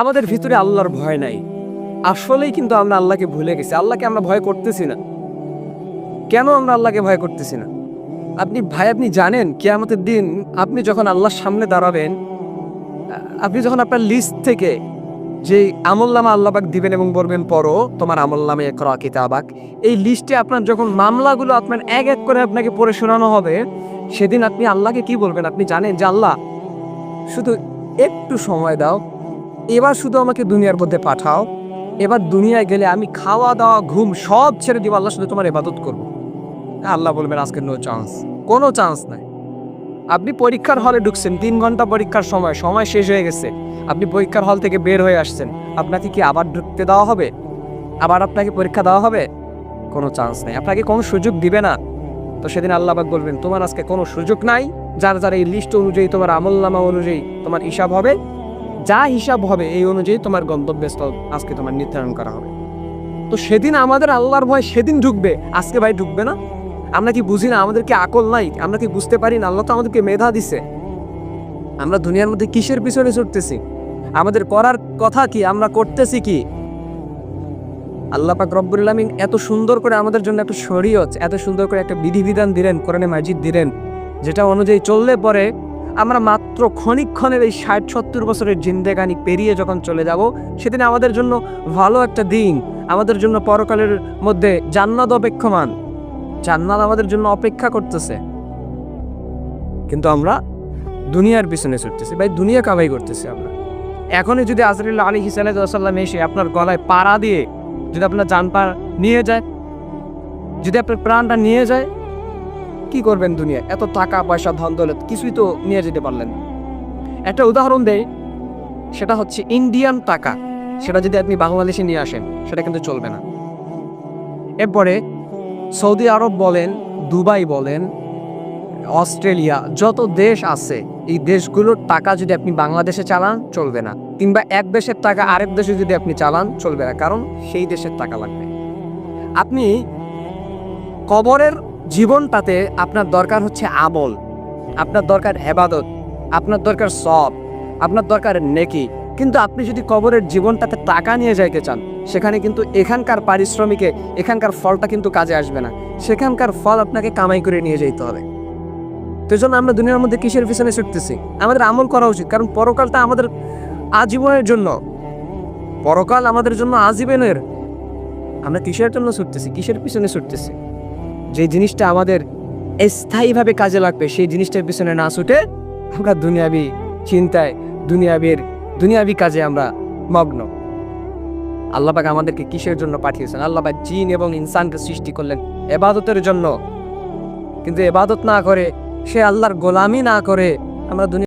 আমাদের ভিতরে আল্লাহর ভয় নাই। আসলেই কিন্তু আমরা আল্লাহকে ভুলে গেছি। আল্লাহকে আমরা ভয় করতেছি না। কেন আমরা আল্লাহকে ভয় করতেছি না? আপনি জানেন কিয়ামতের দিন আপনি যখন আল্লাহর সামনে দাঁড়াবেন, আপনি যখন আপনার লিস্ট থেকে যে আমলনামা আল্লাহ পাক দিবেন এবং বলবেন পড়ো তোমার আমলনামা ইকরা কিতাবাক, এই লিস্টে আপনার যখন মামলাগুলো আপনার এক এক করে আপনাকে পড়ে শোনানো হবে, সেদিন আপনি আল্লাহকে কি বলবেন? আপনি জানেন যে আল্লাহ শুধু একটু সময় দাও, এবার শুধু আমাকে দুনিয়ার মধ্যে পাঠাও, এবার দুনিয়ায় গেলে আমি খাওয়া দাওয়া ঘুম সব ছেড়ে দিব, আল্লাহ শুধু তোমার ইবাদত করব। আল্লাহ বলবেন আজকে নো চান্স, কোনো চান্স নাই। আপনি পরীক্ষার হলে ঢুকছেন, 3 ঘন্টা পরীক্ষার সময় শেষ হয়ে গেছে, আপনি পরীক্ষার হল থেকে বের হয়ে আসছেন, আপনাকে কি আবার ঢুকতে দেওয়া হবে? আবার আপনাকে পরীক্ষা দেওয়া হবে? কোনো চান্স নাই, আপনাকে কোনো সুযোগ দিবে না। তো সেদিন আল্লাহ পাক বলবেন তোমার আজকে কোনো সুযোগ নাই। যার যার এই লিস্ট অনুযায়ী, তোমার আমলনামা অনুযায়ী তোমার হিসাব হবে, যা হিসাব হবে এই অনুযায়ী তোমার গন্তব্যস্থল আজকে তোমার নির্ধারণ করা হবে। তো সেদিন আমাদের আল্লাহর ভয় সেদিন ঢুকবে, আজকে ভাই ঢুকবে না। আমরা কি বুঝি না? আমাদের কি আকল নাই? আমরা কি বুঝতে পারি না? আল্লাহ তো আমাদেরকে মেধা দিছে। আমরা দুনিয়ার মধ্যে কিসের পিছনে ছুটতেছি? আমাদের করার কথা কি, আমরা করতেছি কি? আল্লাহ পাক রব্বুল আলামিন এত সুন্দর করে আমাদের জন্য একটা শরীয়ত, এত সুন্দর করে একটা বিধিবিধান দিলেন, কোরআনে মাজিদ দিলেন, যেটা অনুযায়ী চললে পরে আমরা মাত্র ক্ষণিকক্ষণের এই 60-70 বছরের জিন্দেগানি পেরিয়ে যখন চলে যাব, সেদিন আমাদের জন্য ভালো একটা দিন, আমাদের জন্য পরকালের মধ্যে জান্নাত অপেক্ষমান, জান্নাত আমাদের জন্য অপেক্ষা করতেছে। কিন্তু আমরা দুনিয়ার পিছনে ছুটতেছি, ভাই দুনিয়া কামাই করতেছি আমরা। এখনই যদি আজরাইল আলাইহিস সালাম এসে আপনার গলায় পাড়া দিয়ে যদি আপনার জান নিয়ে যায়, যদি আপনার প্রাণটা নিয়ে যায়, কি করবেন? দুনিয়া এত টাকা পয়সা ধন দৌলত কিছুই তো নিয়ে যেতে পারলেন। একটা উদাহরণ দেই, সেটা হচ্ছে ইন্ডিয়ান টাকা, সেটা যদি আপনি বাংলাদেশে নিয়ে আসেন সেটা কিন্তু চলবে না। এরপরে সৌদি আরব বলেন, দুবাই বলেন, অস্ট্রেলিয়া, যত দেশ আছে এই দেশগুলোর টাকা যদি আপনি বাংলাদেশে চালান চলবে না, কিংবা এক দেশের টাকা আরেক দেশে যদি আপনি চালান চলবে না, কারণ সেই দেশের টাকা লাগবে। আপনি কবরের জীবনটাতে আপনার দরকার হচ্ছে আমল, আপনার দরকার ইবাদত, আপনার দরকার সওয়াব, আপনার দরকার নেকি। কিন্তু আপনি যদি কবরের জীবনটাতে টাকা নিয়ে যাইতে চান, সেখানে কিন্তু এখানকার পারিশ্রমিকে এখানকার ফলটা কিন্তু কাজে আসবে না, সেখানকার ফল আপনাকে কামাই করে নিয়ে যেতে হবে। তো এই জন্য আমরা দুনিয়ার মধ্যে কিসের পিছনে ছুটতেছি? আমাদের আমল করা উচিত, কারণ পরকালটা আমাদের আজীবনের জন্য, পরকাল আমাদের জন্য আজীবনের। আমরা কিসের জন্য ছুটতেছি, কিসের পিছনে ছুটতেছি? যে জিনিসটা আমাদের স্থায়ীভাবে কাজে লাগবে সেই জিনিসটার পিছনে না ছুটে আমরা দুনিয়াবি চিন্তায়, দুনিয়াবি কাজে আমরা মগ্ন। আল্লাহ পাক আমাদেরকে কিসের জন্য পাঠিয়েছেন? আল্লাহ পাক জিন এবং ইনসানকে সৃষ্টি করলেন ইবাদতের জন্য, কিন্তু ইবাদত না করে, সে আল্লাহর গোলামি না করে আমরা দুনিয়া